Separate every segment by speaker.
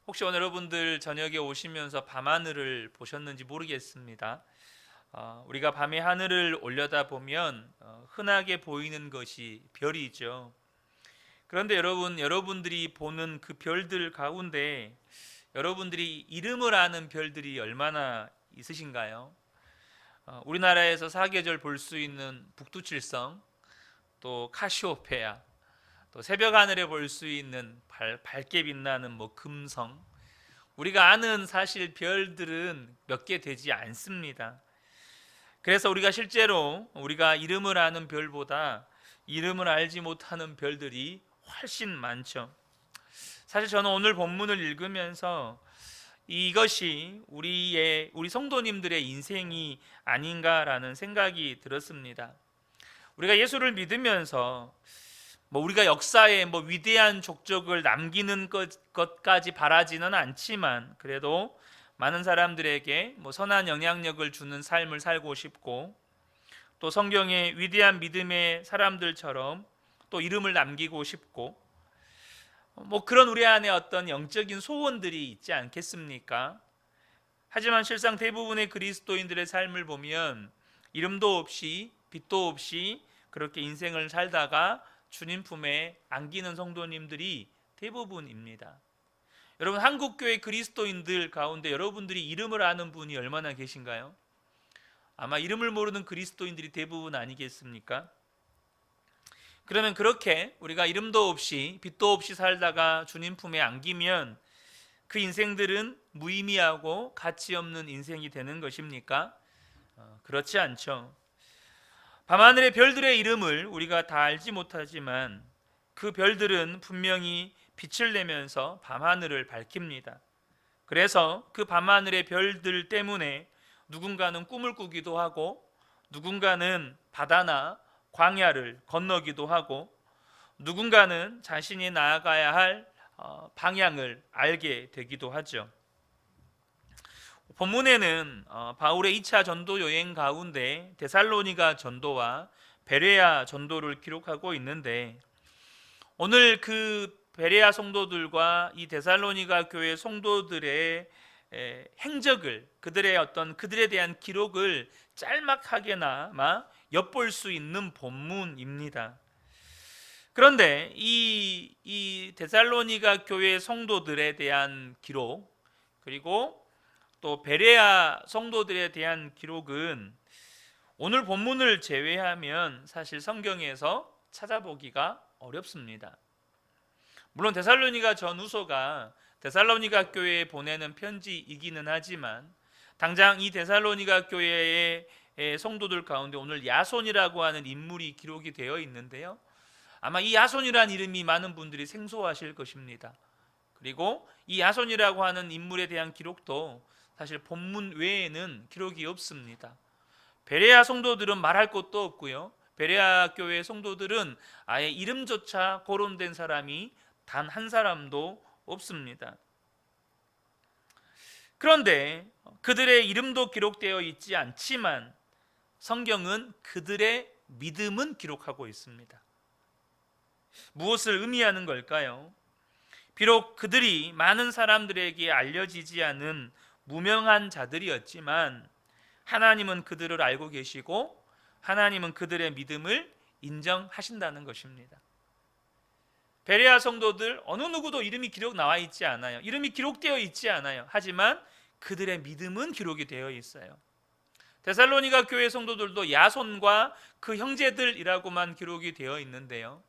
Speaker 1: 혹시 오늘 여러분들 저녁에 오시면서 밤하늘을 보셨는지 모르겠습니다. 우리가 밤에 하늘을 올려다보면 흔하게 보이는 것이 별이죠. 그런데 여러분들이 보는 그 별들 가운데 여러분들이 이름을 아는 별들이 얼마나 있으신가요? 우리나라에서 사계절 볼 수 있는 북두칠성, 또 카시오페아, 또 새벽 하늘에 볼 수 있는 밝게 빛나는 금성, 우리가 아는 사실 별들은 몇 개 되지 않습니다. 그래서 우리가 실제로 우리가 이름을 아는 별보다 이름을 알지 못하는 별들이 훨씬 많죠. 사실 저는 오늘 본문을 읽으면서 이것이 우리 성도님들의 인생이 아닌가라는 생각이 들었습니다. 우리가 예수를 믿으면서 우리가 역사에 위대한 족적을 남기는 것까지 바라지는 않지만, 그래도 많은 사람들에게 선한 영향력을 주는 삶을 살고 싶고, 또 성경의 위대한 믿음의 사람들처럼 또 이름을 남기고 싶고, 그런 우리 안에 어떤 영적인 소원들이 있지 않겠습니까? 하지만 실상 대부분의 그리스도인들의 삶을 보면 이름도 없이 빛도 없이 그렇게 인생을 살다가 주님 품에 안기는 성도님들이 대부분입니다. 여러분, 한국교회 그리스도인들 가운데 여러분들이 이름을 아는 분이 얼마나 계신가요? 아마 이름을 모르는 그리스도인들이 대부분 아니겠습니까? 그러면 그렇게 우리가 이름도 없이 빛도 없이 살다가 주님 품에 안기면 그 인생들은 무의미하고 가치 없는 인생이 되는 것입니까? 그렇지 않죠. 밤하늘의 별들의 이름을 우리가 다 알지 못하지만 그 별들은 분명히 빛을 내면서 밤하늘을 밝힙니다. 그래서 그 밤하늘의 별들 때문에 누군가는 꿈을 꾸기도 하고, 누군가는 바다나 광야를 건너기도 하고, 누군가는 자신이 나아가야 할 방향을 알게 되기도 하죠. 본문에는 바울의 2차 전도 여행 가운데 데살로니가 전도와 베레아 전도를 기록하고 있는데, 오늘 그 베레아 성도들과 이 데살로니가 교회 성도들의 행적을, 그들에 대한 기록을 짤막하게나마 엿볼 수 있는 본문입니다. 그런데 이 데살로니가 교회 성도들에 대한 기록, 그리고 또 베레아 성도들에 대한 기록은 오늘 본문을 제외하면 사실 성경에서 찾아보기가 어렵습니다. 물론 데살로니가 전후서가 데살로니가 교회에 보내는 편지이기는 하지만, 당장 이 데살로니가 교회의 성도들 가운데 오늘 야손이라고 하는 인물이 기록이 되어 있는데요, 아마 이 야손이라는 이름이 많은 분들이 생소하실 것입니다. 그리고 이 야손이라고 하는 인물에 대한 기록도 사실 본문 외에는 기록이 없습니다. 베레아 성도들은 말할 것도 없고요, 베레아 교회 성도들은 아예 이름조차 거론된 사람이 단 한 사람도 없습니다. 그런데 그들의 이름도 기록되어 있지 않지만 성경은 그들의 믿음은 기록하고 있습니다. 무엇을 의미하는 걸까요? 비록 그들이 많은 사람들에게 알려지지 않은 무명한 자들이었지만 하나님은 그들을 알고 계시고 하나님은 그들의 믿음을 인정하신다는 것입니다. 베레아 성도들 어느 누구도 이름이 나와 있지 않아요. 이름이 기록되어 있지 않아요. 하지만 그들의 믿음은 기록이 되어 있어요. 데살로니가 교회 성도들도 야손과 그 형제들이라고만 기록이 되어 있는데요,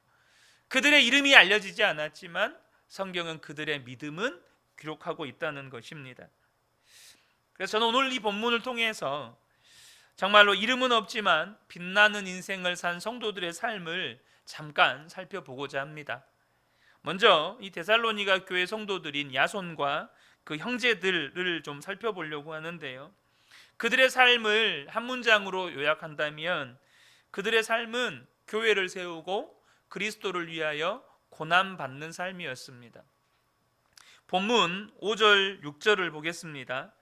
Speaker 1: 그들의 이름이 알려지지 않았지만 성경은 그들의 믿음은 기록하고 있다는 것입니다. 그래서 저는 오늘 이 본문을 통해서 정말로 이름은 없지만 빛나는 인생을 산 성도들의 삶을 잠깐 살펴보고자 합니다. 먼저 이 데살로니가 교회 성도들인 야손과 그 형제들을 좀 살펴보려고 하는데요, 그들의 삶을 한 문장으로 요약한다면 그들의 삶은 교회를 세우고 그리스도를 위하여 고난받는 삶이었습니다. 본문 5절 6절을 보겠습니다.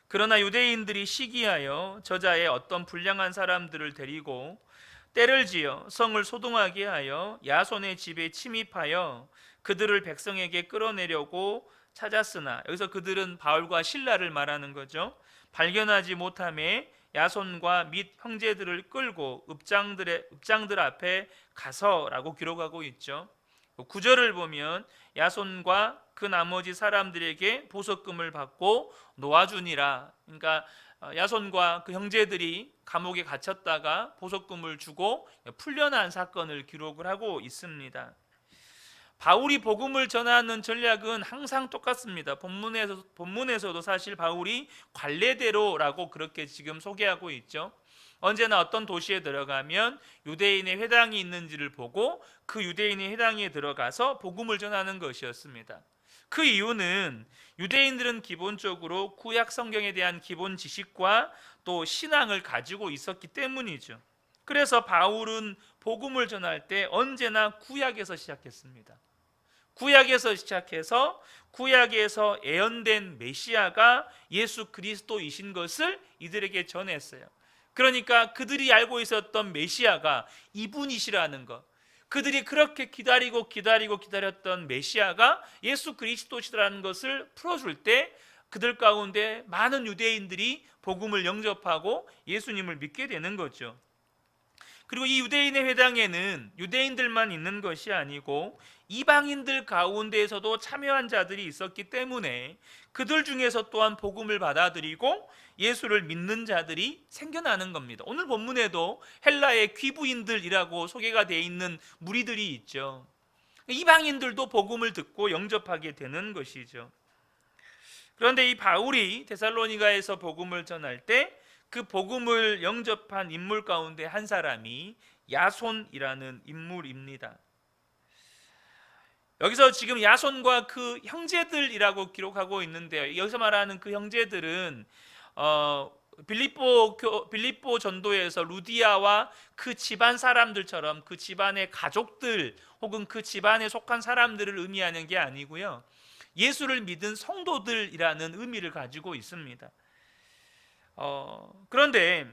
Speaker 1: 그러나 유대인들이 시기하여 저자의 어떤 불량한 사람들을 데리고 때를 지어 성을 소동하게 하여 야손의 집에 침입하여 그들을 백성에게 끌어내려고 찾았으나, 여기서 그들은 바울과 실라를 말하는 거죠. 발견하지 못함에 야손과 및 형제들을 끌고 읍장들 앞에 가서라고 기록하고 있죠. 9절을 보면 야손과 그 나머지 사람들에게 보석금을 받고 놓아주니라. 그러니까 야손과 그 형제들이 감옥에 갇혔다가 보석금을 주고 풀려난 사건을 기록을 하고 있습니다. 바울이 복음을 전하는 전략은 항상 똑같습니다. 본문에서도 사실 바울이 관례대로라고 그렇게 지금 소개하고 있죠. 언제나 어떤 도시에 들어가면 유대인의 회당이 있는지를 보고 그 유대인의 회당에 들어가서 복음을 전하는 것이었습니다. 그 이유는 유대인들은 기본적으로 구약 성경에 대한 기본 지식과 또 신앙을 가지고 있었기 때문이죠. 그래서 바울은 복음을 전할 때 언제나 구약에서 시작했습니다. 구약에서 시작해서 구약에서 예언된 메시아가 예수 그리스도이신 것을 이들에게 전했어요. 그러니까 그들이 알고 있었던 메시아가 이분이시라는 것, 그들이 그렇게 기다렸던 메시아가 예수 그리스도시라는 것을 풀어줄 때 그들 가운데 많은 유대인들이 복음을 영접하고 예수님을 믿게 되는 거죠. 그리고 이 유대인의 회당에는 유대인들만 있는 것이 아니고 이방인들 가운데에서도 참여한 자들이 있었기 때문에 그들 중에서 또한 복음을 받아들이고 예수를 믿는 자들이 생겨나는 겁니다. 오늘 본문에도 헬라의 귀부인들이라고 소개가 되어 있는 무리들이 있죠. 이방인들도 복음을 듣고 영접하게 되는 것이죠. 그런데 이 바울이 데살로니가에서 복음을 전할 때 그 복음을 영접한 인물 가운데 한 사람이 야손이라는 인물입니다. 여기서 지금 야손과 그 형제들이라고 기록하고 있는데요. 여기서 말하는 그 형제들은 빌립보 전도에서 루디아와 그 집안 사람들처럼 그 집안의 가족들 혹은 그 집안에 속한 사람들을 의미하는 게 아니고요, 예수를 믿은 성도들이라는 의미를 가지고 있습니다. 그런데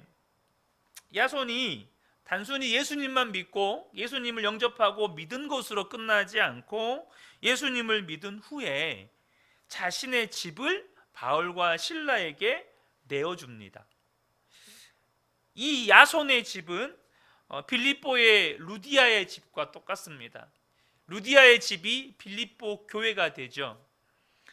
Speaker 1: 야손이 단순히 예수님만 믿고 예수님을 영접하고 믿은 것으로 끝나지 않고 예수님을 믿은 후에 자신의 집을 바울과 실라에게 내어줍니다. 이 야손의 집은 빌립보의 루디아의 집과 똑같습니다. 루디아의 집이 빌립보 교회가 되죠.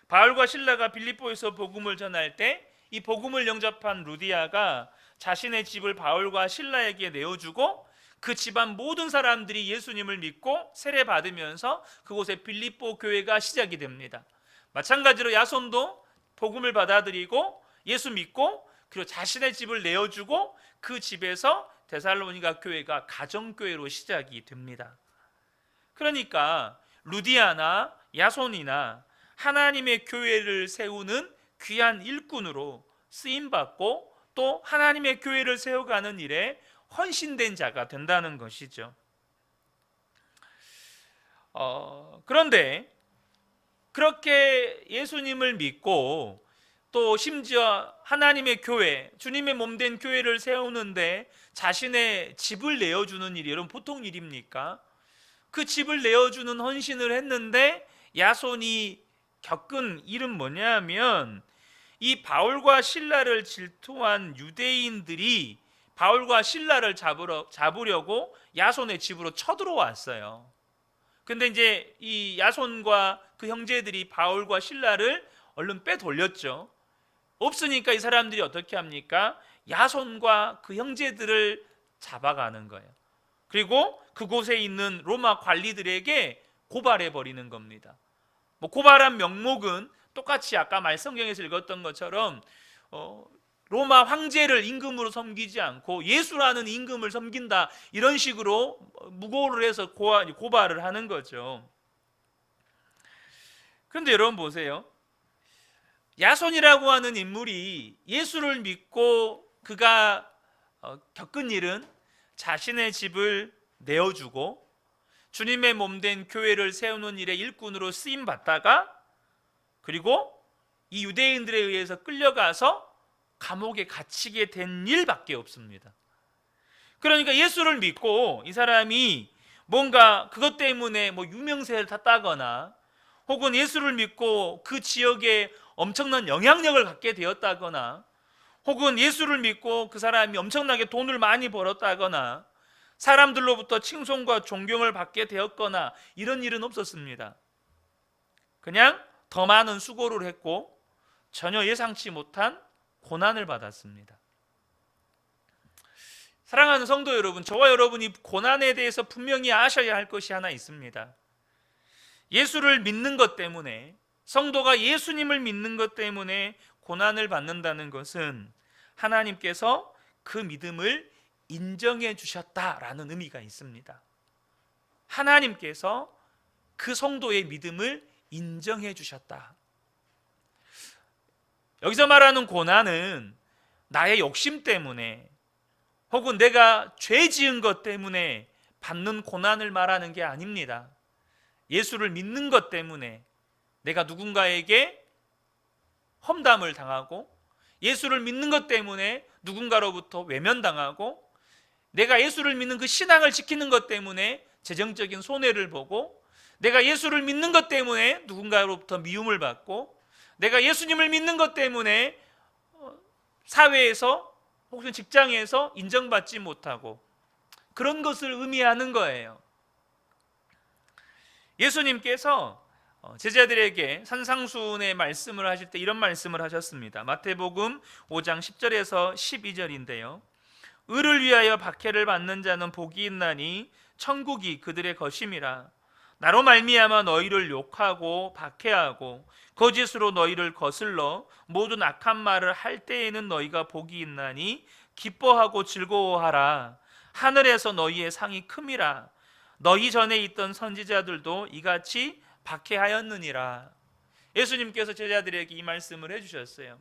Speaker 1: 바울과 실라가 빌립보에서 복음을 전할 때 이 복음을 영접한 루디아가 자신의 집을 바울과 실라에게 내어주고 그 집안 모든 사람들이 예수님을 믿고 세례받으면서 그곳에 빌립보 교회가 시작이 됩니다. 마찬가지로 야손도 복음을 받아들이고 예수 믿고 그리고 자신의 집을 내어주고 그 집에서 데살로니가 교회가 가정교회로 시작이 됩니다. 그러니까 루디아나 야손이나 하나님의 교회를 세우는 귀한 일꾼으로 쓰임받고 또 하나님의 교회를 세워가는 일에 헌신된 자가 된다는 것이죠. 그런데 그렇게 예수님을 믿고 또 심지어 하나님의 교회, 주님의 몸된 교회를 세우는데 자신의 집을 내어주는 일이 여러분 보통 일입니까? 그 집을 내어주는 헌신을 했는데 야손이 겪은 일은 뭐냐면 이 바울과 실라를 질투한 유대인들이 바울과 실라를 잡으려고 야손의 집으로 쳐들어왔어요. 근데 이제 이 야손과 그 형제들이 바울과 실라를 얼른 빼돌렸죠. 없으니까 이 사람들이 어떻게 합니까? 야손과 그 형제들을 잡아가는 거예요. 그리고 그곳에 있는 로마 관리들에게 고발해 버리는 겁니다. 고발한 명목은 똑같이 아까 말성경에서 읽었던 것처럼 로마 황제를 임금으로 섬기지 않고 예수라는 임금을 섬긴다, 이런 식으로 무고를 해서 고발을 하는 거죠. 그런데 여러분 보세요. 야손이라고 하는 인물이 예수를 믿고 그가 겪은 일은 자신의 집을 내어주고 주님의 몸된 교회를 세우는 일에 일꾼으로 쓰임받다가 그리고 이 유대인들에 의해서 끌려가서 감옥에 갇히게 된 일밖에 없습니다. 그러니까 예수를 믿고 이 사람이 뭔가 그것 때문에 유명세를 탔다거나 혹은 예수를 믿고 그 지역에 엄청난 영향력을 갖게 되었다거나, 혹은 예수를 믿고 그 사람이 엄청나게 돈을 많이 벌었다거나 사람들로부터 칭송과 존경을 받게 되었거나 이런 일은 없었습니다. 그냥 더 많은 수고를 했고 전혀 예상치 못한 고난을 받았습니다. 사랑하는 성도 여러분, 저와 여러분이 고난에 대해서 분명히 아셔야 할 것이 하나 있습니다. 예수를 믿는 것 때문에, 성도가 예수님을 믿는 것 때문에 고난을 받는다는 것은 하나님께서 그 믿음을 인정해 주셨다라는 의미가 있습니다. 하나님께서 그 성도의 믿음을 인정해 주셨다. 여기서 말하는 고난은 나의 욕심 때문에 혹은 내가 죄 지은 것 때문에 받는 고난을 말하는 게 아닙니다. 예수를 믿는 것 때문에 내가 누군가에게 험담을 당하고, 예수를 믿는 것 때문에 누군가로부터 외면당하고, 내가 예수를 믿는 그 신앙을 지키는 것 때문에 재정적인 손해를 보고, 내가 예수를 믿는 것 때문에 누군가로부터 미움을 받고, 내가 예수님을 믿는 것 때문에 사회에서 혹은 직장에서 인정받지 못하고, 그런 것을 의미하는 거예요. 예수님께서 제자들에게 산상수훈의 말씀을 하실 때 이런 말씀을 하셨습니다. 마태복음 5장 10절에서 12절인데요. 의를 위하여 박해를 받는 자는 복이 있나니 천국이 그들의 것임이라. 나로 말미암아 너희를 욕하고 박해하고 거짓으로 너희를 거슬러 모든 악한 말을 할 때에는 너희가 복이 있나니 기뻐하고 즐거워하라. 하늘에서 너희의 상이 큼이라. 너희 전에 있던 선지자들도 이같이 박해하였느니라. 예수님께서 제자들에게 이 말씀을 해주셨어요.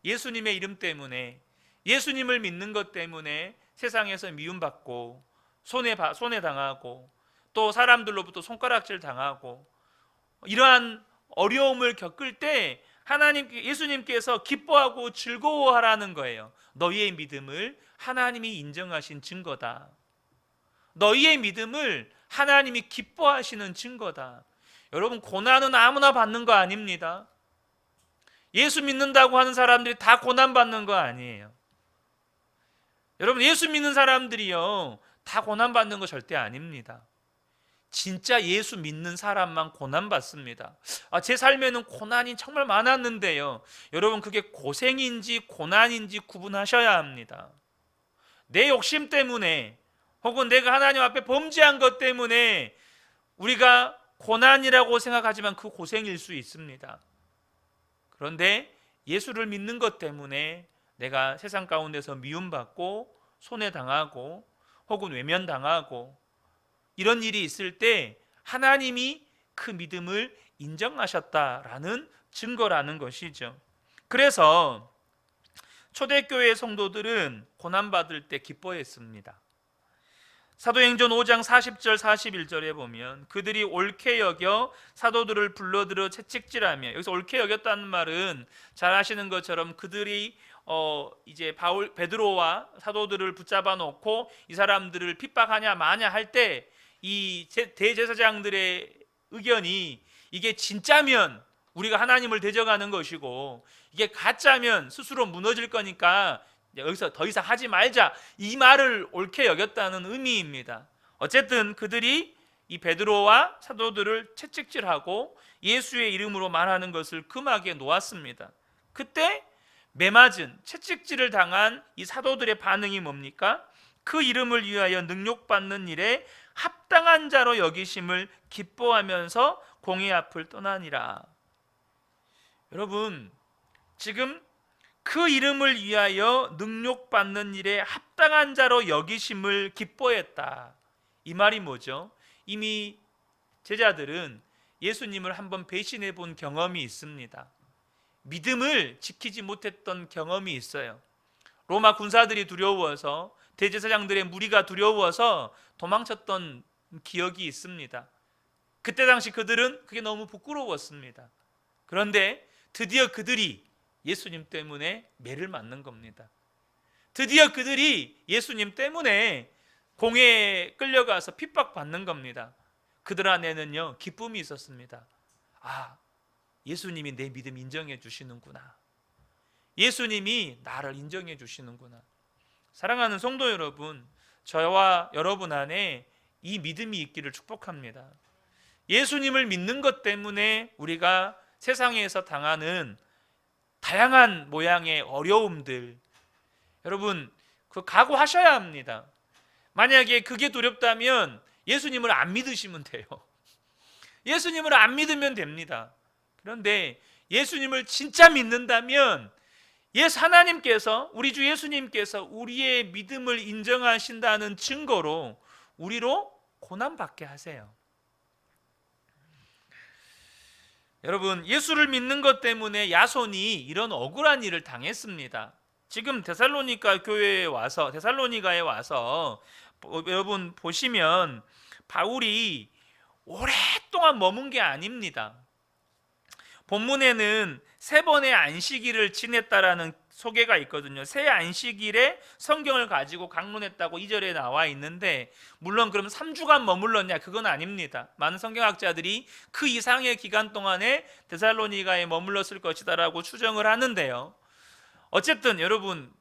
Speaker 1: 예수님의 이름 때문에, 예수님을 믿는 것 때문에 세상에서 미움받고 손해당하고 또 사람들로부터 손가락질 당하고 이러한 어려움을 겪을 때 예수님께서 기뻐하고 즐거워하라는 거예요. 너희의 믿음을 하나님이 인정하신 증거다. 너희의 믿음을 하나님이 기뻐하시는 증거다. 여러분, 고난은 아무나 받는 거 아닙니다. 예수 믿는다고 하는 사람들이 다 고난받는 거 아니에요. 여러분, 예수 믿는 사람들이요 다 고난받는 거 절대 아닙니다. 진짜 예수 믿는 사람만 고난받습니다. 제 삶에는 고난이 정말 많았는데요, 여러분, 그게 고생인지 고난인지 구분하셔야 합니다. 내 욕심 때문에 혹은 내가 하나님 앞에 범죄한 것 때문에 우리가 고난이라고 생각하지만 그 고생일 수 있습니다. 그런데 예수를 믿는 것 때문에 내가 세상 가운데서 미움받고 손해당하고 혹은 외면당하고 이런 일이 있을 때 하나님이 그 믿음을 인정하셨다라는 증거라는 것이죠. 그래서 초대교회 성도들은 고난받을 때 기뻐했습니다. 사도행전 5장 40절 41절에 보면 그들이 옳게 여겨 사도들을 불러들여 채찍질하며, 여기서 옳게 여겼다는 말은 잘 아시는 것처럼 그들이 이제 베드로와 사도들을 붙잡아 놓고 이 사람들을 핍박하냐 마냐 할 때 이 대제사장들의 의견이 이게 진짜면 우리가 하나님을 대적하는 것이고 이게 가짜면 스스로 무너질 거니까 여기서 더 이상 하지 말자, 이 말을 옳게 여겼다는 의미입니다. 어쨌든 그들이 이 베드로와 사도들을 채찍질하고 예수의 이름으로 말하는 것을 금하게 놓았습니다. 그때 매맞은 채찍질을 당한 이 사도들의 반응이 뭡니까? 그 이름을 위하여 능욕받는 일에 합당한 자로 여기심을 기뻐하면서 공의 앞을 떠나니라. 여러분, 지금 그 이름을 위하여 능욕받는 일에 합당한 자로 여기심을 기뻐했다. 이 말이 뭐죠? 이미 제자들은 예수님을 한번 배신해 본 경험이 있습니다. 믿음을 지키지 못했던 경험이 있어요. 로마 군사들이 두려워서, 대제사장들의 무리가 두려워서 도망쳤던 기억이 있습니다. 그때 당시 그들은 그게 너무 부끄러웠습니다. 그런데 드디어 그들이 예수님 때문에 매를 맞는 겁니다. 드디어 그들이 예수님 때문에 공회에 끌려가서 핍박받는 겁니다. 그들 안에는요 기쁨이 있었습니다. 아, 예수님이 내 믿음 인정해 주시는구나. 예수님이 나를 인정해 주시는구나. 사랑하는 성도 여러분, 저와 여러분 안에 이 믿음이 있기를 축복합니다. 예수님을 믿는 것 때문에 우리가 세상에서 당하는 다양한 모양의 어려움들, 여러분 그 각오하셔야 합니다. 만약에 그게 두렵다면 예수님을 안 믿으시면 돼요. 예수님을 안 믿으면 됩니다. 그런데 예수님을 진짜 믿는다면 하나님께서, 우리 주 예수님께서 우리의 믿음을 인정하신다는 증거로 우리로 고난받게 하세요. 여러분, 예수를 믿는 것 때문에 야손이 이런 억울한 일을 당했습니다. 지금 데살로니가에 와서 여러분 보시면 바울이 오랫동안 머문 게 아닙니다. 본문에는 3번의 안식일을 지냈다라는 소개가 있거든요. 새 안식일에 성경을 가지고 강론했다고 2절에 나와 있는데, 물론 그럼 3주간 머물렀냐? 그건 아닙니다. 많은 성경학자들이 그 이상의 기간 동안에 데살로니가에 머물렀을 것이다라고 추정을 하는데요. 어쨌든 여러분,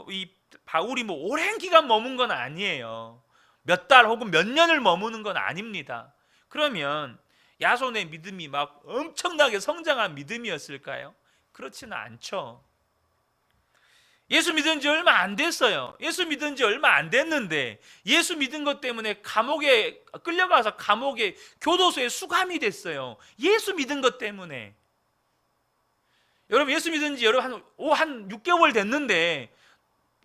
Speaker 1: 이 바울이 뭐 오랜 기간 머문 건 아니에요. 몇 달 혹은 몇 년을 머무는 건 아닙니다. 그러면 야손의 믿음이 막 엄청나게 성장한 믿음이었을까요? 그렇지는 않죠. 예수 믿은 지 얼마 안 됐어요. 예수 믿은 지 얼마 안 됐는데 예수 믿은 것 때문에 감옥에 끌려가서 감옥에 교도소에 수감이 됐어요. 예수 믿은 것 때문에. 여러분, 예수 믿은 지 한 6개월 됐는데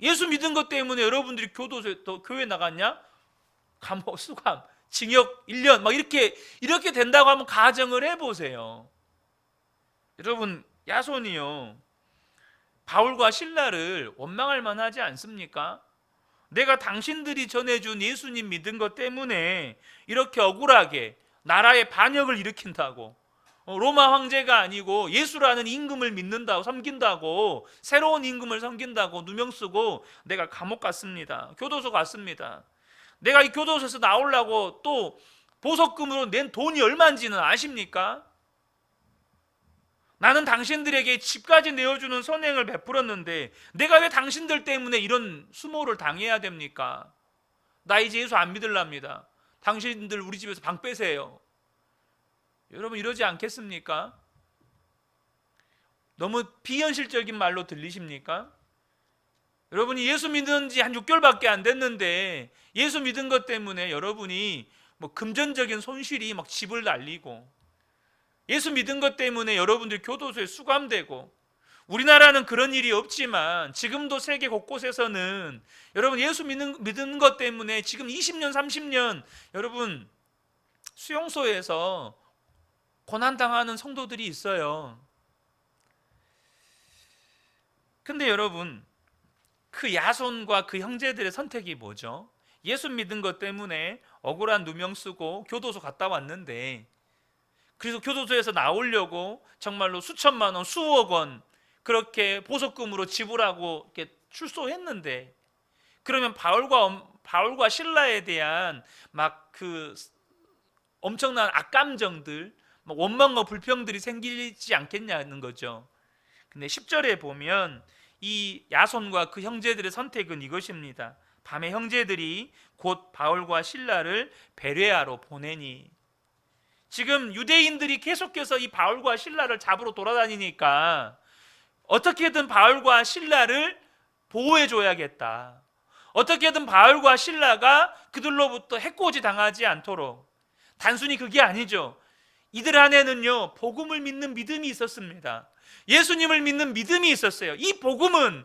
Speaker 1: 예수 믿은 것 때문에 여러분들이 교도소에 또 교회 나갔냐? 감옥 수감, 징역 1년 막 이렇게 된다고 한번 가정을 해보세요. 여러분, 야손이요, 바울과 신라를 원망할 만하지 않습니까? 내가 당신들이 전해준 예수님 믿은 것 때문에 이렇게 억울하게 나라의 반역을 일으킨다고, 로마 황제가 아니고 예수라는 임금을 믿는다고, 섬긴다고, 새로운 임금을 섬긴다고 누명 쓰고 내가 감옥 갔습니다. 교도소 갔습니다. 내가 이 교도소에서 나오려고 또 보석금으로 낸 돈이 얼마인지는 아십니까? 나는 당신들에게 집까지 내어주는 선행을 베풀었는데 내가 왜 당신들 때문에 이런 수모를 당해야 됩니까? 나 이제 예수 안 믿을랍니다. 당신들 우리 집에서 방 빼세요. 여러분, 이러지 않겠습니까? 너무 비현실적인 말로 들리십니까? 여러분이 예수 믿은 지 한 6개월밖에 안 됐는데 예수 믿은 것 때문에 여러분이 뭐 금전적인 손실이 막 집을 날리고, 예수 믿은 것 때문에 여러분들 교도소에 수감되고, 우리나라는 그런 일이 없지만 지금도 세계 곳곳에서는 여러분 예수 믿는 것 때문에 지금 20년 30년 여러분 수용소에서 고난당하는 성도들이 있어요. 근데 여러분, 그 야손과 그 형제들의 선택이 뭐죠? 예수 믿은 것 때문에 억울한 누명 쓰고 교도소 갔다 왔는데, 그래서 교도소에서 나오려고 정말로 수천만 원, 수억 원 그렇게 보석금으로 지불하고 이렇게 출소했는데, 그러면 바울과 신라에 대한 막 그 엄청난 악감정들, 막 원망과 불평들이 생기지 않겠냐는 거죠. 근데 10절에 보면 이 야손과 그 형제들의 선택은 이것입니다. 밤에 형제들이 곧 바울과 신라를 베레아로 보내니. 지금 유대인들이 계속해서 이 바울과 신라를 잡으러 돌아다니니까 어떻게든 바울과 신라를 보호해 줘야겠다. 어떻게든 바울과 신라가 그들로부터 해코지 당하지 않도록. 단순히 그게 아니죠. 이들 안에는요, 복음을 믿는 믿음이 있었습니다. 예수님을 믿는 믿음이 있었어요. 이 복음은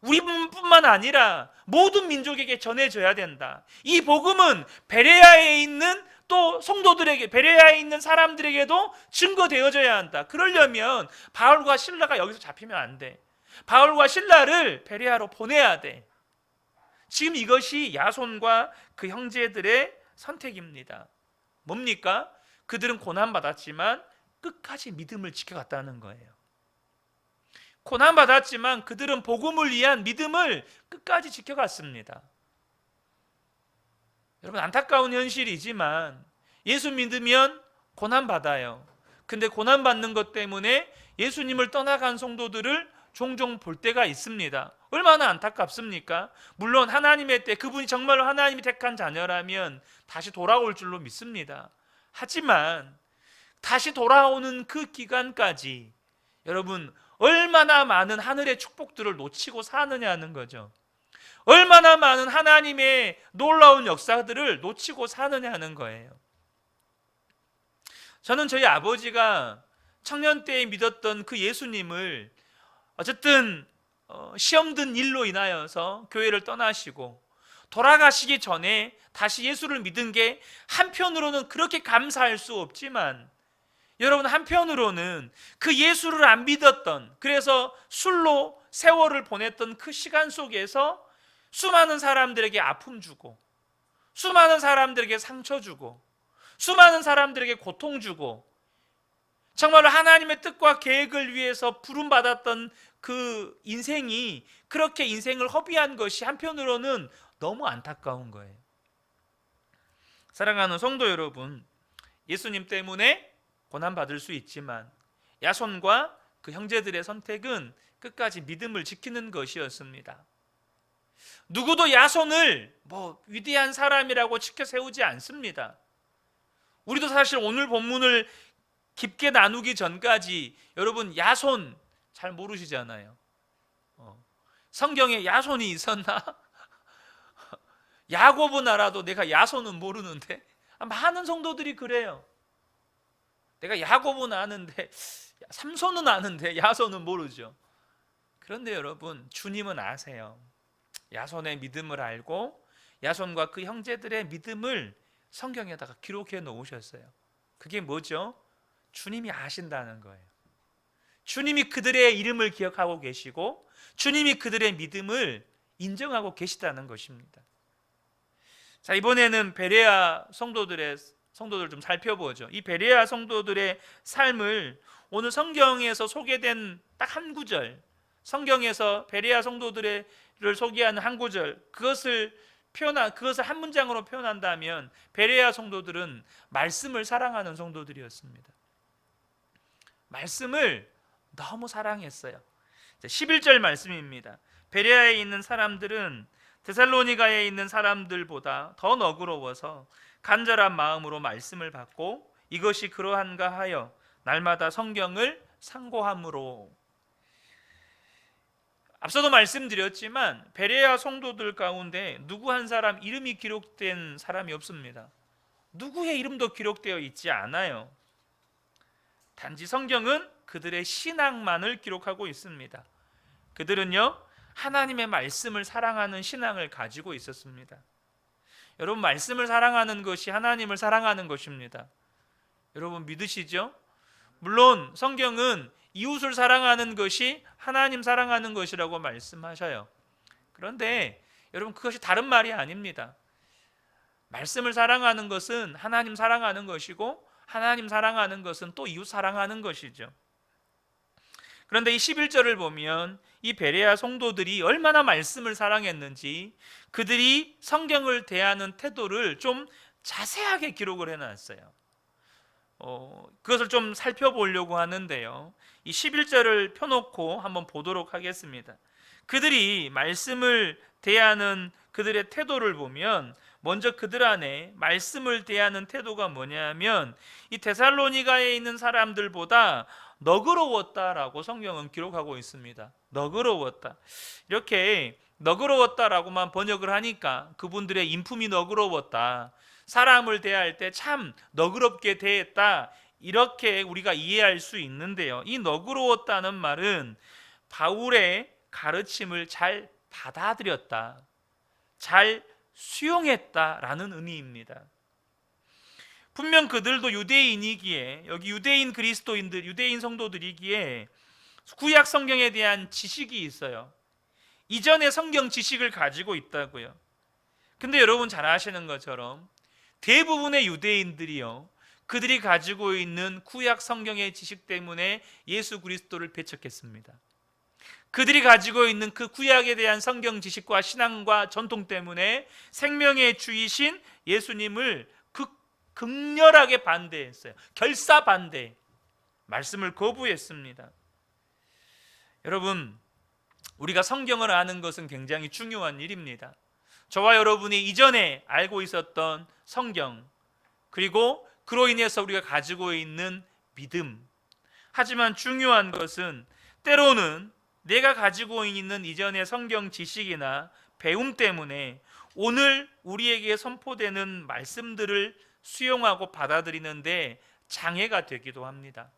Speaker 1: 우리뿐만 아니라 모든 민족에게 전해져야 된다. 이 복음은 베레아에 있는 또 성도들에게, 베레아에 있는 사람들에게도 증거되어져야 한다. 그러려면 바울과 신라가 여기서 잡히면 안 돼. 바울과 신라를 베레아로 보내야 돼. 지금 이것이 야손과 그 형제들의 선택입니다. 뭡니까? 그들은 고난받았지만 끝까지 믿음을 지켜갔다는 거예요. 고난받았지만 그들은 복음을 위한 믿음을 끝까지 지켜갔습니다. 여러분, 안타까운 현실이지만 예수 믿으면 고난받아요. 근데 고난받는 것 때문에 예수님을 떠나간 성도들을 종종 볼 때가 있습니다. 얼마나 안타깝습니까? 물론 하나님의 때 그분이 정말로 하나님이 택한 자녀라면 다시 돌아올 줄로 믿습니다. 하지만 다시 돌아오는 그 기간까지 여러분 얼마나 많은 하늘의 축복들을 놓치고 사느냐는 거죠. 얼마나 많은 하나님의 놀라운 역사들을 놓치고 사느냐는 거예요. 저는 저희 아버지가 청년 때에 믿었던 그 예수님을 어쨌든 시험 든 일로 인하여서 교회를 떠나시고 돌아가시기 전에 다시 예수를 믿은 게 한편으로는 그렇게 감사할 수 없지만 여러분 한편으로는 그 예수를 안 믿었던, 그래서 술로 세월을 보냈던 그 시간 속에서 수많은 사람들에게 아픔 주고 수많은 사람들에게 상처 주고 수많은 사람들에게 고통 주고 정말로 하나님의 뜻과 계획을 위해서 부름받았던 그 인생이 그렇게 인생을 허비한 것이 한편으로는 너무 안타까운 거예요. 사랑하는 성도 여러분, 예수님 때문에 고난받을 수 있지만 야손과 그 형제들의 선택은 끝까지 믿음을 지키는 것이었습니다. 누구도 야손을 위대한 사람이라고 치켜 세우지 않습니다. 우리도 사실 오늘 본문을 깊게 나누기 전까지 여러분 야손 잘 모르시잖아요. 성경에 야손이 있었나? 야고보는 알아도 내가 야손은 모르는데 많은 성도들이 그래요. 내가 야고보는 아는데 삼손은 아는데 야손은 모르죠. 그런데 여러분 주님은 아세요. 야손의 믿음을 알고 야손과 그 형제들의 믿음을 성경에다가 기록해 놓으셨어요. 그게 뭐죠? 주님이 아신다는 거예요. 주님이 그들의 이름을 기억하고 계시고 주님이 그들의 믿음을 인정하고 계시다는 것입니다. 자, 이번에는 베레아 성도들 좀 살펴보죠. 이 베레아 성도들의 삶을 오늘 성경에서 소개된 딱 한 구절, 성경에서 베레아 성도들을 소개하는 한 구절, 그것을 한 문장으로 표현한다면 베레아 성도들은 말씀을 사랑하는 성도들이었습니다. 말씀을 너무 사랑했어요. 11절 말씀입니다. 베레아에 있는 사람들은 데살로니가에 있는 사람들보다 더 너그러워서 간절한 마음으로 말씀을 받고 이것이 그러한가 하여 날마다 성경을 상고함으로. 앞서도 말씀드렸지만 베레아 성도들 가운데 누구 한 사람 이름이 기록된 사람이 없습니다. 누구의 이름도 기록되어 있지 않아요. 단지 성경은 그들의 신앙만을 기록하고 있습니다. 그들은요 하나님의 말씀을 사랑하는 신앙을 가지고 있었습니다. 여러분 말씀을 사랑하는 것이 하나님을 사랑하는 것입니다. 여러분 믿으시죠? 물론 성경은 이웃을 사랑하는 것이 하나님 사랑하는 것이라고 말씀하셔요. 그런데 여러분 그것이 다른 말이 아닙니다. 말씀을 사랑하는 것은 하나님 사랑하는 것이고 하나님 사랑하는 것은 또 이웃 사랑하는 것이죠. 그런데 이 11절을 보면 이 베레아 성도들이 얼마나 말씀을 사랑했는지 그들이 성경을 대하는 태도를 좀 자세하게 기록을 해놨어요. 그것을 좀 살펴보려고 하는데요. 이 11절을 펴놓고 한번 보도록 하겠습니다. 그들이 말씀을 대하는 그들의 태도를 보면 먼저 그들 안에 말씀을 대하는 태도가 뭐냐면 이 데살로니가에 있는 사람들보다 너그러웠다라고 성경은 기록하고 있습니다. 너그러웠다. 이렇게 너그러웠다라고만 번역을 하니까 그분들의 인품이 너그러웠다, 사람을 대할 때 참 너그럽게 대했다, 이렇게 우리가 이해할 수 있는데요. 이 너그러웠다는 말은 바울의 가르침을 잘 받아들였다, 잘 수용했다라는 의미입니다. 분명 그들도 유대인이기에, 여기 유대인 그리스도인들, 유대인 성도들이기에 구약 성경에 대한 지식이 있어요. 이전의 성경 지식을 가지고 있다고요. 근데 여러분 잘 아시는 것처럼 대부분의 유대인들이요, 그들이 가지고 있는 구약 성경의 지식 때문에 예수 그리스도를 배척했습니다. 그들이 가지고 있는 그 구약에 대한 성경 지식과 신앙과 전통 때문에 생명의 주이신 예수님을 극렬하게 반대했어요. 결사 반대. 말씀을 거부했습니다. 여러분, 우리가 성경을 아는 것은 굉장히 중요한 일입니다. 저와 여러분이 이전에 알고 있었던 성경, 그리고 그로 인해서 우리가 가지고 있는 믿음. 하지만 중요한 것은 때로는 내가 가지고 있는 이전의 성경 지식이나 배움 때문에 오늘 우리에게 선포되는 말씀들을 수용하고 받아들이는데 장애가 되기도 합니다.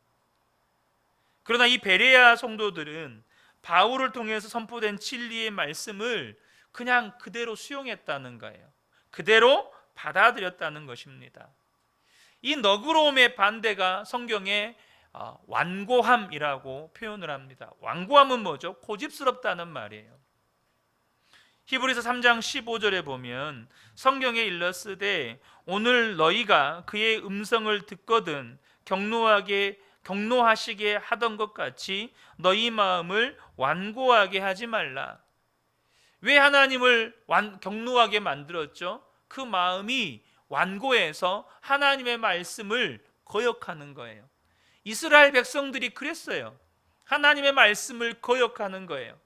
Speaker 1: 그러나 이 베레아 성도들은 바울을 통해서 선포된 진리의 말씀을 그냥 그대로 수용했다는 거예요. 그대로 받아들였다는 것입니다. 이 너그러움의 반대가 성경에 완고함이라고 표현을 합니다. 완고함은 뭐죠? 고집스럽다는 말이에요. 히브리서 3장 15절에 보면 성경에 일렀으되 오늘 너희가 그의 음성을 듣거든 경노하시게 하던 것 같이 너희 마음을 완고하게 하지 말라. 왜 하나님을 경노하게 만들었죠? 그 마음이 완고해서 하나님의 말씀을 거역하는 거예요. 이스라엘 백성들이 그랬어요. 하나님의 말씀을 거역하는 거예요.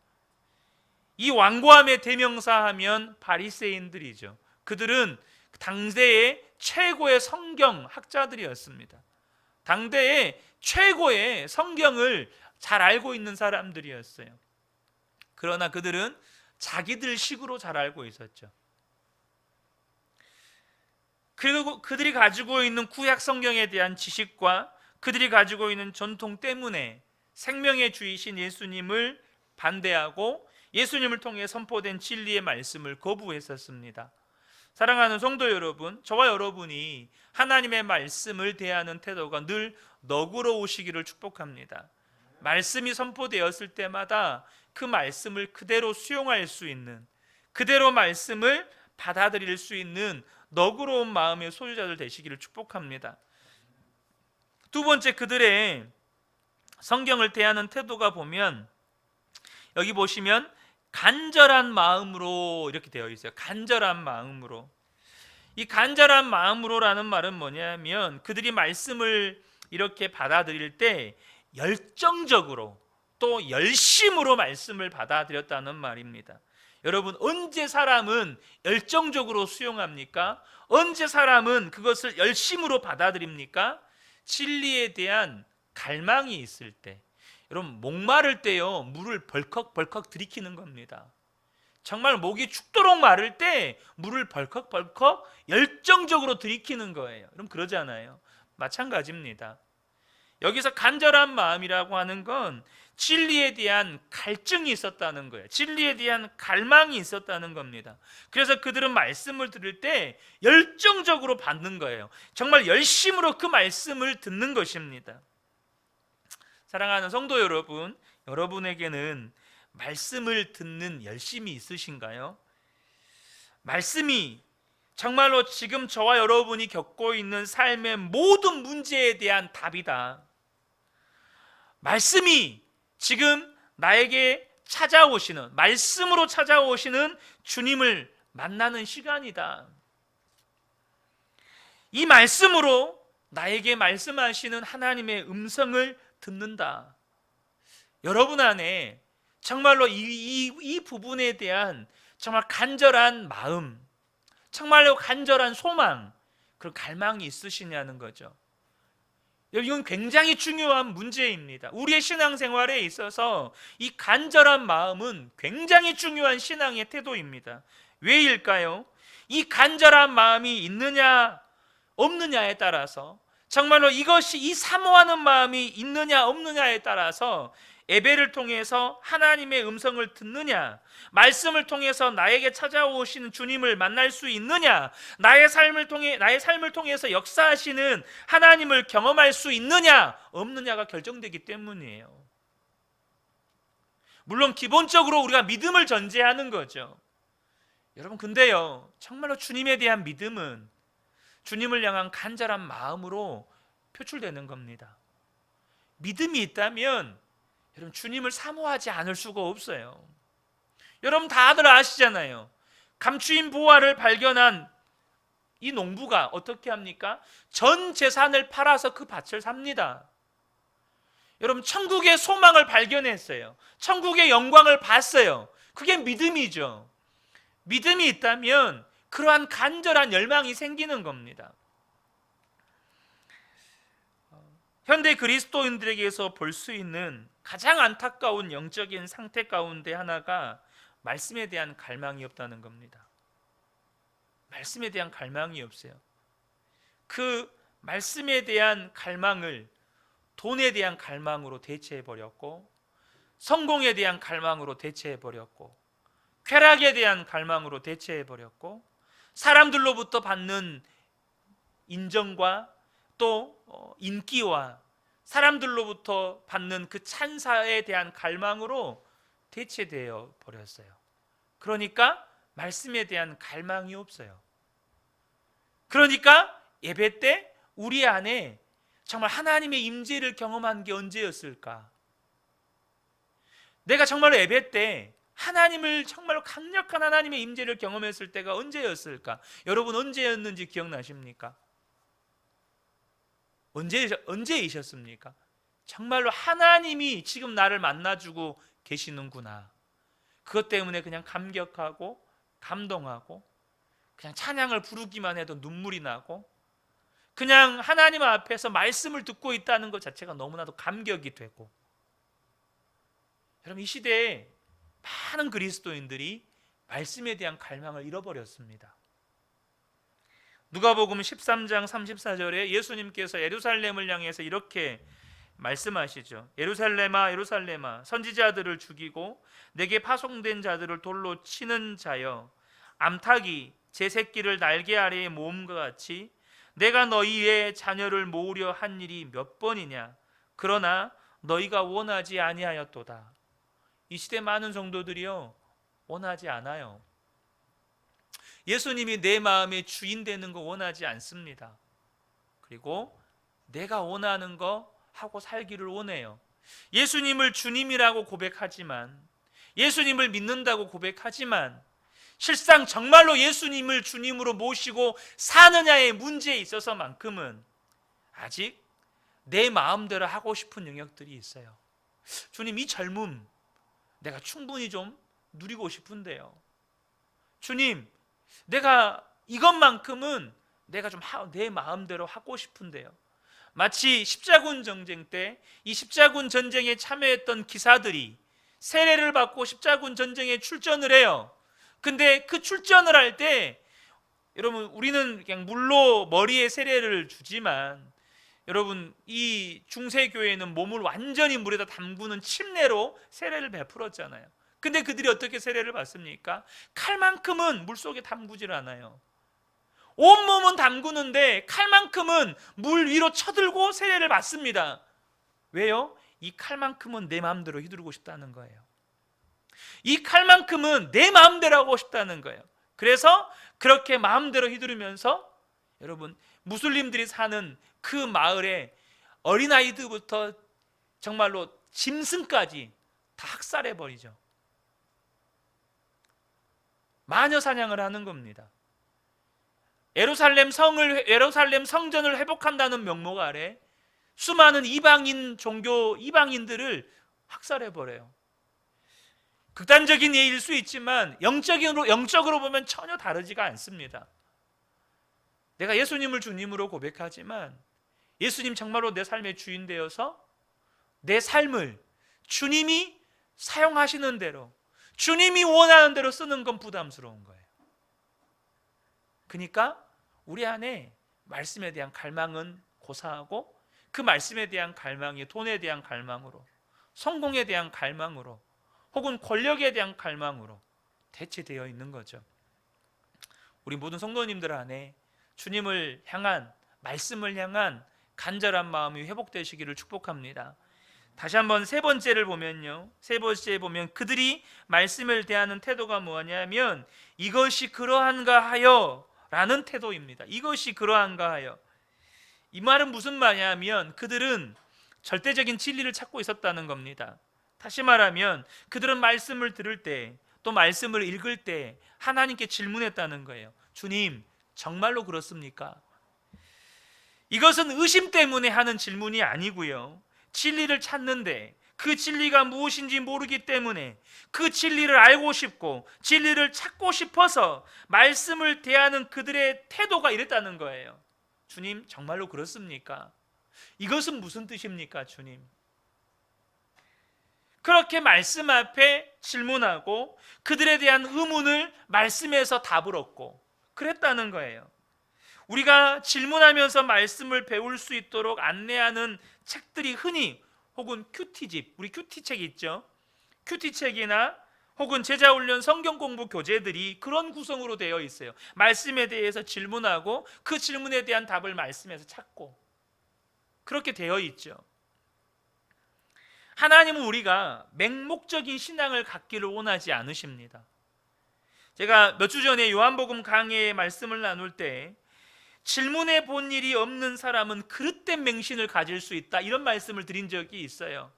Speaker 1: 이 완고함의 대명사하면 바리새인들이죠. 그들은 당대의 최고의 성경 학자들이었습니다. 당대의 최고의 성경을 잘 알고 있는 사람들이었어요. 그러나 그들은 자기들 식으로 잘 알고 있었죠. 그리고 그들이 가지고 있는 구약 성경에 대한 지식과 그들이 가지고 있는 전통 때문에 생명의 주이신 예수님을 반대하고 예수님을 통해 선포된 진리의 말씀을 거부했었습니다. 사랑하는 성도 여러분, 저와 여러분이 하나님의 말씀을 대하는 태도가 늘 너그러우시기를 축복합니다. 말씀이 선포되었을 때마다 그 말씀을 그대로 수용할 수 있는, 그대로 말씀을 받아들일 수 있는 너그러운 마음의 소유자들 되시기를 축복합니다. 두 번째, 그들의 성경을 대하는 태도가 보면 여기 보시면 간절한 마음으로 이렇게 되어 있어요. 간절한 마음으로. 이 간절한 마음으로라는 말은 뭐냐면 그들이 말씀을 이렇게 받아들일 때 열정적으로 또 열심으로 말씀을 받아들였다는 말입니다. 여러분, 언제 사람은 열정적으로 수용합니까? 언제 사람은 그것을 열심으로 받아들입니까? 진리에 대한 갈망이 있을 때. 여러분, 목마를 때요 물을 벌컥벌컥 들이키는 겁니다. 정말 목이 죽도록 마를 때 물을 벌컥벌컥 열정적으로 들이키는 거예요. 여러분, 그러지 않아요? 마찬가지입니다. 여기서 간절한 마음이라고 하는 건 진리에 대한 갈증이 있었다는 거예요. 진리에 대한 갈망이 있었다는 겁니다. 그래서 그들은 말씀을 들을 때 열정적으로 받는 거예요. 정말 열심으로 그 말씀을 듣는 것입니다. 사랑하는 성도 여러분, 여러분에게는 말씀을 듣는 열심이 있으신가요? 말씀이 정말로 지금 저와 여러분이 겪고 있는 삶의 모든 문제에 대한 답이다. 말씀이 지금 나에게 찾아오시는, 말씀으로 찾아오시는 주님을 만나는 시간이다. 이 말씀으로 나에게 말씀하시는 하나님의 음성을 듣는다. 여러분 안에 정말로 이 부분에 대한 정말 간절한 마음, 정말로 간절한 소망, 그런 갈망이 있으시냐는 거죠. 이건 굉장히 중요한 문제입니다. 우리의 신앙생활에 있어서 이 간절한 마음은 굉장히 중요한 신앙의 태도입니다. 왜일까요? 이 간절한 마음이 있느냐 없느냐에 따라서, 정말로 이것이 이 사모하는 마음이 있느냐 없느냐에 따라서 예배를 통해서 하나님의 음성을 듣느냐, 말씀을 통해서 나에게 찾아오시는 주님을 만날 수 있느냐, 나의 삶을 통해서 역사하시는 하나님을 경험할 수 있느냐 없느냐가 결정되기 때문이에요. 물론 기본적으로 우리가 믿음을 전제하는 거죠. 여러분, 근데요 정말로 주님에 대한 믿음은 주님을 향한 간절한 마음으로 표출되는 겁니다. 믿음이 있다면 여러분, 주님을 사모하지 않을 수가 없어요. 여러분 다들 아시잖아요. 감추인 보화를 발견한 이 농부가 어떻게 합니까? 전 재산을 팔아서 그 밭을 삽니다. 여러분, 천국의 소망을 발견했어요. 천국의 영광을 봤어요. 그게 믿음이죠. 믿음이 있다면 그러한 간절한 열망이 생기는 겁니다. 현대 그리스도인들에게서 볼 수 있는 가장 안타까운 영적인 상태 가운데 하나가 말씀에 대한 갈망이 없다는 겁니다. 말씀에 대한 갈망이 없어요. 그 말씀에 대한 갈망을 돈에 대한 갈망으로 대체해버렸고, 성공에 대한 갈망으로 대체해버렸고, 쾌락에 대한 갈망으로 대체해버렸고, 사람들로부터 받는 인정과 또 인기와 사람들로부터 받는 그 찬사에 대한 갈망으로 대체되어 버렸어요. 그러니까 말씀에 대한 갈망이 없어요. 그러니까 예배 때 우리 안에 정말 하나님의 임재를 경험한 게 언제였을까? 내가 정말로 예배 때 하나님을 정말로 강력한 하나님의 임재를 경험했을 때가 언제였을까? 여러분, 언제였는지 기억나십니까? 언제이셨습니까? 정말로 하나님이 지금 나를 만나주고 계시는구나. 그것 때문에 그냥 감격하고 감동하고 그냥 찬양을 부르기만 해도 눈물이 나고 그냥 하나님 앞에서 말씀을 듣고 있다는 것 자체가 너무나도 감격이 되고. 여러분, 이 시대에 많은 그리스도인들이 말씀에 대한 갈망을 잃어버렸습니다. 누가복음 13장 34절에 예수님께서 예루살렘을 향해서 이렇게 말씀하시죠. 예루살렘아 예루살렘아, 선지자들을 죽이고 내게 파송된 자들을 돌로 치는 자여, 암탉이 제 새끼를 날개 아래에 모음과 같이 내가 너희의 자녀를 모으려 한 일이 몇 번이냐. 그러나 너희가 원하지 아니하였도다. 이 시대 많은 성도들이요, 원하지 않아요. 예수님이 내 마음의 주인 되는 거 원하지 않습니다. 그리고 내가 원하는 거 하고 살기를 원해요. 예수님을 주님이라고 고백하지만, 예수님을 믿는다고 고백하지만 실상 정말로 예수님을 주님으로 모시고 사느냐의 문제에 있어서만큼은 아직 내 마음대로 하고 싶은 영역들이 있어요. 주님, 이 젊음 내가 충분히 좀 누리고 싶은데요. 주님, 내가 이것만큼은 내가 좀 내 마음대로 하고 싶은데요. 마치 십자군 전쟁 때 이 십자군 전쟁에 참여했던 기사들이 세례를 받고 십자군 전쟁에 출전을 해요. 근데 그 출전을 할 때 여러분, 우리는 그냥 물로 머리에 세례를 주지만 여러분, 이 중세교회는 몸을 완전히 물에다 담그는 침례로 세례를 베풀었잖아요. 근데 그들이 어떻게 세례를 받습니까? 칼만큼은 물속에 담그질 않아요. 온몸은 담그는데 칼만큼은 물 위로 쳐들고 세례를 받습니다. 왜요? 이 칼만큼은 내 마음대로 휘두르고 싶다는 거예요. 이 칼만큼은 내 마음대로 하고 싶다는 거예요. 그래서 그렇게 마음대로 휘두르면서 여러분, 무슬림들이 사는 그 마을에 어린아이들부터 정말로 짐승까지 다 학살해버리죠. 마녀 사냥을 하는 겁니다. 예루살렘 성전을 회복한다는 명목 아래 수많은 이방인들을 학살해버려요. 극단적인 예일 수 있지만 영적으로 보면 전혀 다르지가 않습니다. 내가 예수님을 주님으로 고백하지만 예수님 정말로 내 삶의 주인 되어서 내 삶을 주님이 사용하시는 대로, 주님이 원하는 대로 쓰는 건 부담스러운 거예요. 그러니까 우리 안에 말씀에 대한 갈망은 고사하고 그 말씀에 대한 갈망이 돈에 대한 갈망으로, 성공에 대한 갈망으로, 혹은 권력에 대한 갈망으로 대체되어 있는 거죠. 우리 모든 성도님들 안에 주님을 향한, 말씀을 향한 간절한 마음이 회복되시기를 축복합니다. 다시 한번 세 번째를 보면요, 세 번째에 보면 그들이 말씀을 대하는 태도가 뭐냐면 이것이 그러한가 하여 라는 태도입니다. 이것이 그러한가 하여. 이 말은 무슨 말이냐면 그들은 절대적인 진리를 찾고 있었다는 겁니다. 다시 말하면 그들은 말씀을 들을 때, 또 말씀을 읽을 때 하나님께 질문했다는 거예요. 주님, 정말로 그렇습니까? 이것은 의심 때문에 하는 질문이 아니고요, 진리를 찾는데 그 진리가 무엇인지 모르기 때문에 그 진리를 알고 싶고 진리를 찾고 싶어서 말씀을 대하는 그들의 태도가 이랬다는 거예요. 주님, 정말로 그렇습니까? 이것은 무슨 뜻입니까, 주님? 그렇게 말씀 앞에 질문하고 그들에 대한 의문을 말씀에서 답을 얻고 그랬다는 거예요. 우리가 질문하면서 말씀을 배울 수 있도록 안내하는 책들이 흔히 혹은 큐티집, 우리 큐티책 있죠? 큐티책이나 혹은 제자훈련 성경공부 교재들이 그런 구성으로 되어 있어요. 말씀에 대해서 질문하고 그 질문에 대한 답을 말씀에서 찾고 그렇게 되어 있죠. 하나님은 우리가 맹목적인 신앙을 갖기를 원하지 않으십니다. 제가 몇 주 전에 요한복음 강해의 말씀을 나눌 때 질문해 본 일이 없는 사람은 그릇된 맹신을 가질 수 있다, 이런 말씀을 드린 적이 있어요.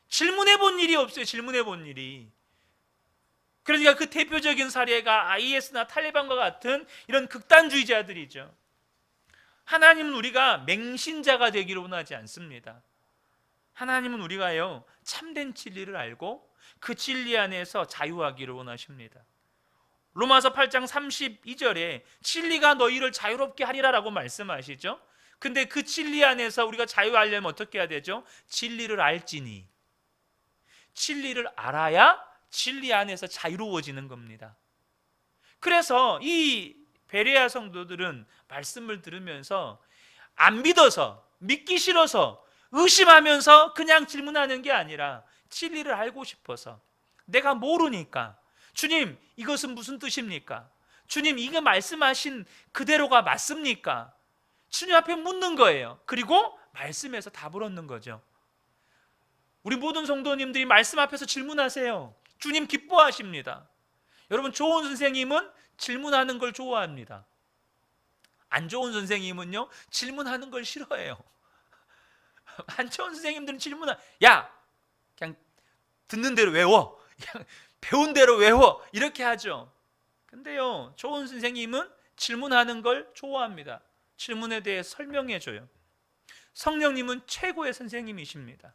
Speaker 1: 질문해 본 일이 없어요. 질문해 본 일이. 그러니까 그 대표적인 사례가 IS나 탈레반과 같은 이런 극단주의자들이죠. 하나님은 우리가 맹신자가 되기를 원하지 않습니다. 하나님은 우리가요, 참된 진리를 알고 그 진리 안에서 자유하기를 원하십니다. 로마서 8장 32절에 진리가 너희를 자유롭게 하리라라고 말씀하시죠. 근데 그 진리 안에서 우리가 자유하려면 어떻게 해야 되죠? 진리를 알지니. 진리를 알아야 진리 안에서 자유로워지는 겁니다. 그래서 이 베레아 성도들은 말씀을 들으면서 안 믿어서, 믿기 싫어서, 의심하면서 그냥 질문하는 게 아니라 진리를 알고 싶어서, 내가 모르니까 주님, 이것은 무슨 뜻입니까? 주님, 이게 말씀하신 그대로가 맞습니까? 주님 앞에 묻는 거예요. 그리고 말씀에서 답을 얻는 거죠. 우리 모든 성도님들이 말씀 앞에서 질문하세요. 주님 기뻐하십니다. 여러분, 좋은 선생님은 질문하는 걸 좋아합니다. 안 좋은 선생님은요, 질문하는 걸 싫어해요. 안 좋은 선생님들은 야, 그냥 듣는 대로 외워, 그냥 배운 대로 외워, 이렇게 하죠. 근데요, 좋은 선생님은 질문하는 걸 좋아합니다. 질문에 대해 설명해 줘요. 성령님은 최고의 선생님이십니다.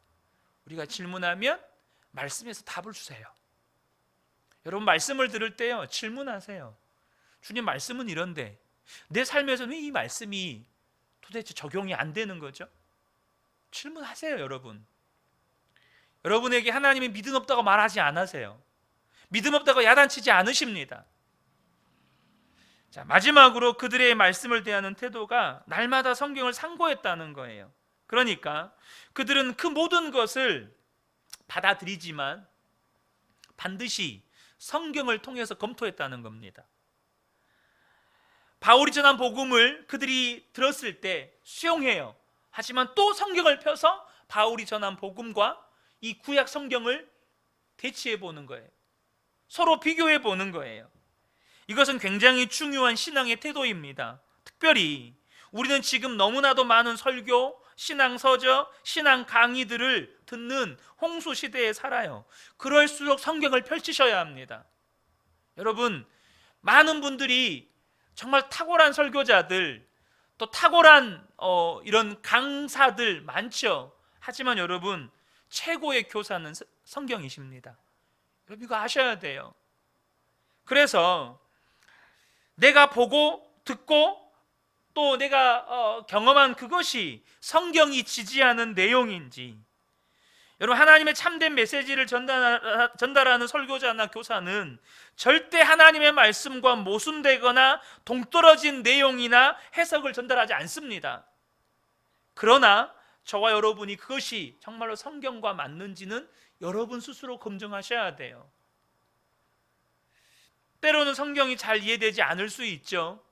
Speaker 1: 우리가 질문하면 말씀에서 답을 주세요. 여러분, 말씀을 들을 때요, 질문하세요. 주님, 말씀은 이런데 내 삶에서는 왜 이 말씀이 도대체 적용이 안 되는 거죠? 질문하세요. 여러분, 여러분에게 하나님이 믿음 없다고 말하지 않으세요. 믿음 없다고 야단치지 않으십니다. 자, 마지막으로 그들의 말씀을 대하는 태도가 날마다 성경을 상고했다는 거예요. 그러니까 그들은 그 모든 것을 받아들이지만 반드시 성경을 통해서 검토했다는 겁니다. 바울이 전한 복음을 그들이 들었을 때 수용해요. 하지만 또 성경을 펴서 바울이 전한 복음과 이 구약 성경을 대치해 보는 거예요. 서로 비교해 보는 거예요. 이것은 굉장히 중요한 신앙의 태도입니다. 특별히 우리는 지금 너무나도 많은 설교, 신앙서적, 신앙 강의들을 듣는 홍수 시대에 살아요. 그럴수록 성경을 펼치셔야 합니다. 여러분, 많은 분들이 정말 탁월한 설교자들, 또 탁월한 이런 강사들 많죠. 하지만 여러분, 최고의 교사는 성경이십니다. 여러분, 이거 아셔야 돼요. 그래서 내가 보고 듣고 또 내가 경험한 그것이 성경이 지지하는 내용인지, 여러분, 하나님의 참된 메시지를 전달하는 설교자나 교사는 절대 하나님의 말씀과 모순되거나 동떨어진 내용이나 해석을 전달하지 않습니다. 그러나 저와 여러분이 그것이 정말로 성경과 맞는지는 여러분 스스로 검증하셔야 돼요. 때로는 성경이 잘 이해되지 않을 수 있죠.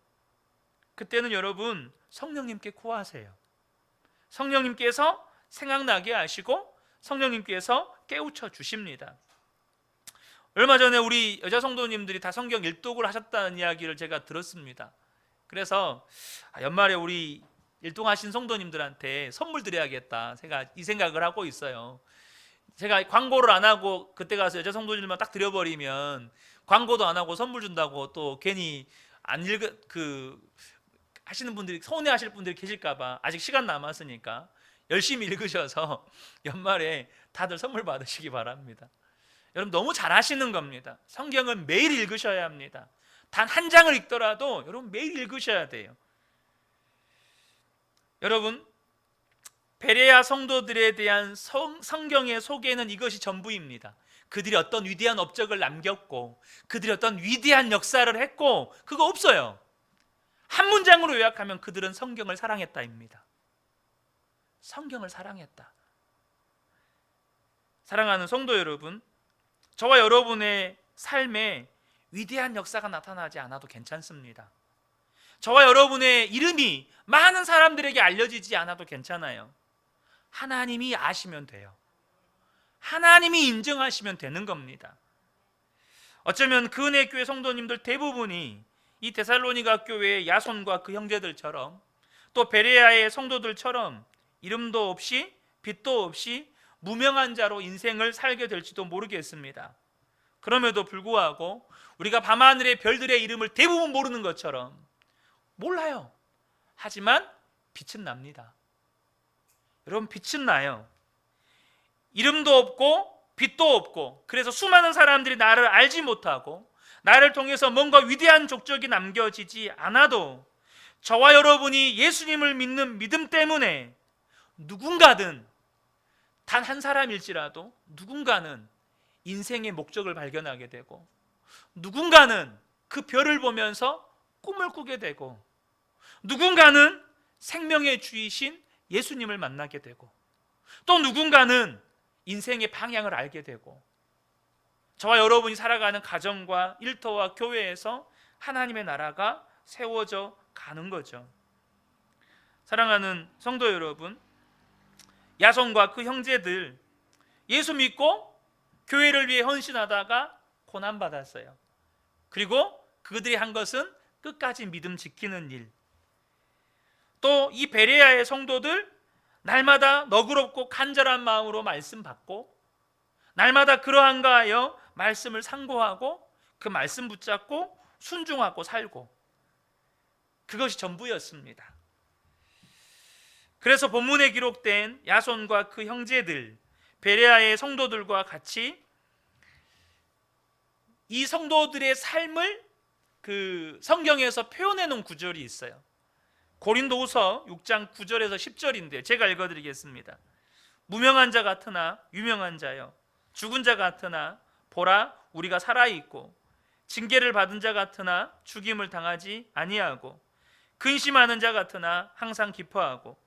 Speaker 1: 그때는 여러분, 성령님께 구하세요. 성령님께서 생각나게 하시고 성령님께서 깨우쳐 주십니다. 얼마 전에 우리 여자 성도님들이 다 성경 일독을 하셨다는 이야기를 제가 들었습니다. 그래서 연말에 우리 일독하신 성도님들한테 선물 드려야겠다, 제가 이 생각을 하고 있어요. 제가 광고를 안 하고 그때 가서 여자 성도님들만 딱 드려버리면 광고도 안 하고 선물 준다고 또 괜히 안 하시는 분들이, 서운해하실 분들이 계실까봐 아직 시간 남았으니까 열심히 읽으셔서 연말에 다들 선물 받으시기 바랍니다. 여러분 너무 잘하시는 겁니다. 성경은 매일 읽으셔야 합니다. 단 한 장을 읽더라도 여러분 매일 읽으셔야 돼요. 여러분 베레아 성도들에 대한 성경의 소개는 이것이 전부입니다. 그들이 어떤 위대한 업적을 남겼고 그들이 어떤 위대한 역사를 했고 그거 없어요. 한 문장으로 요약하면 그들은 성경을 사랑했다입니다. 성경을 사랑했다. 사랑하는 성도 여러분, 저와 여러분의 삶에 위대한 역사가 나타나지 않아도 괜찮습니다. 저와 여러분의 이름이 많은 사람들에게 알려지지 않아도 괜찮아요. 하나님이 아시면 돼요. 하나님이 인정하시면 되는 겁니다. 어쩌면 그 은혜 교회 성도님들 대부분이 이 데살로니가 교회의 야손과 그 형제들처럼 또 베레아의 성도들처럼 이름도 없이 빛도 없이 무명한 자로 인생을 살게 될지도 모르겠습니다. 그럼에도 불구하고 우리가 밤하늘의 별들의 이름을 대부분 모르는 것처럼 몰라요. 하지만 빛은 납니다. 여러분 빛은 나요. 이름도 없고 빛도 없고 그래서 수많은 사람들이 나를 알지 못하고 나를 통해서 뭔가 위대한 족적이 남겨지지 않아도 저와 여러분이 예수님을 믿는 믿음 때문에 누군가든 단 한 사람일지라도 누군가는 인생의 목적을 발견하게 되고 누군가는 그 별을 보면서 꿈을 꾸게 되고 누군가는 생명의 주이신 예수님을 만나게 되고 또 누군가는 인생의 방향을 알게 되고 저와 여러분이 살아가는 가정과 일터와 교회에서 하나님의 나라가 세워져 가는 거죠. 사랑하는 성도 여러분, 야손과 그 형제들 예수 믿고 교회를 위해 헌신하다가 고난받았어요. 그리고 그들이 한 것은 끝까지 믿음 지키는 일. 또 이 베레아의 성도들 날마다 너그럽고 간절한 마음으로 말씀 받고 날마다 그러한가 하여 말씀을 상고하고 그 말씀 붙잡고 순종하고 살고 그것이 전부였습니다. 그래서 본문에 기록된 야손과 그 형제들 베레아의 성도들과 같이 이 성도들의 삶을 그 성경에서 표현해 놓은 구절이 있어요. 고린도후서 6장 9절에서 10절인데 제가 읽어드리겠습니다. 무명한 자 같으나 유명한 자여 죽은 자 같으나 보라 우리가 살아있고 징계를 받은 자 같으나 죽임을 당하지 아니하고 근심하는 자 같으나 항상 기뻐하고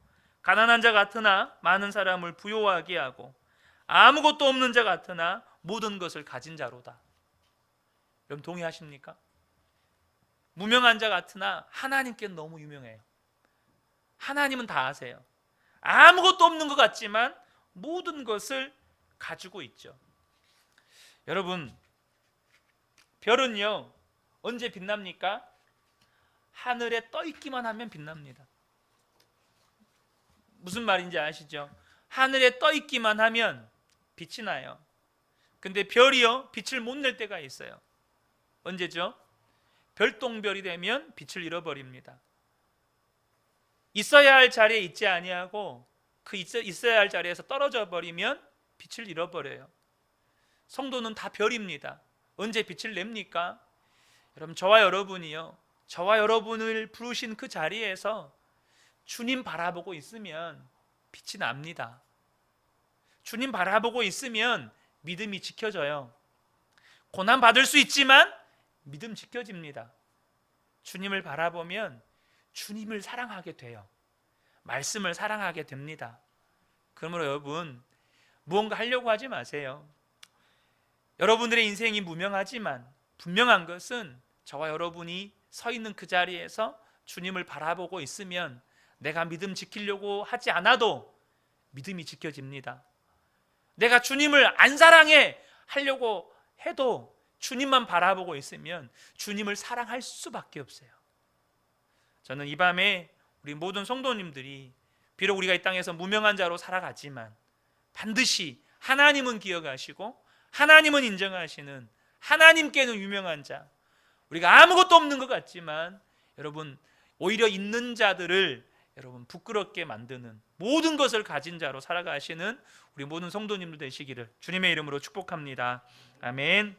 Speaker 1: 가난한 자 같으나 많은 사람을 부요하게 하고 아무것도 없는 자 같으나 모든 것을 가진 자로다. 여러분 동의하십니까? 무명한 자 같으나 하나님께는 너무 유명해요. 하나님은 다 아세요. 아무것도 없는 것 같지만 모든 것을 가지고 있죠. 여러분 별은요 언제 빛납니까? 하늘에 떠 있기만 하면 빛납니다. 무슨 말인지 아시죠? 하늘에 떠 있기만 하면 빛이 나요. 근데 별이요 빛을 못 낼 때가 있어요. 언제죠? 별똥별이 되면 빛을 잃어버립니다. 있어야 할 자리에 있지 아니하고 그 있어야 할 자리에서 떨어져 버리면 빛을 잃어버려요. 성도는 다 별입니다. 언제 빛을 냅니까? 여러분 저와 여러분이요 저와 여러분을 부르신 그 자리에서 주님 바라보고 있으면 빛이 납니다. 주님 바라보고 있으면 믿음이 지켜져요. 고난 받을 수 있지만 믿음 지켜집니다. 주님을 바라보면 주님을 사랑하게 돼요. 말씀을 사랑하게 됩니다. 그러므로 여러분 무언가 하려고 하지 마세요. 여러분들의 인생이 무명하지만 분명한 것은 저와 여러분이 서 있는 그 자리에서 주님을 바라보고 있으면 내가 믿음 지키려고 하지 않아도 믿음이 지켜집니다. 내가 주님을 안 사랑해 하려고 해도 주님만 바라보고 있으면 주님을 사랑할 수밖에 없어요. 저는 이 밤에 우리 모든 성도님들이 비록 우리가 이 땅에서 무명한 자로 살아가지만 반드시 하나님은 기억하시고 하나님은 인정하시는 하나님께는 유명한 자, 우리가 아무것도 없는 것 같지만 여러분 오히려 있는 자들을 여러분 부끄럽게 만드는 모든 것을 가진 자로 살아가시는 우리 모든 성도님들 되시기를 주님의 이름으로 축복합니다. 아멘.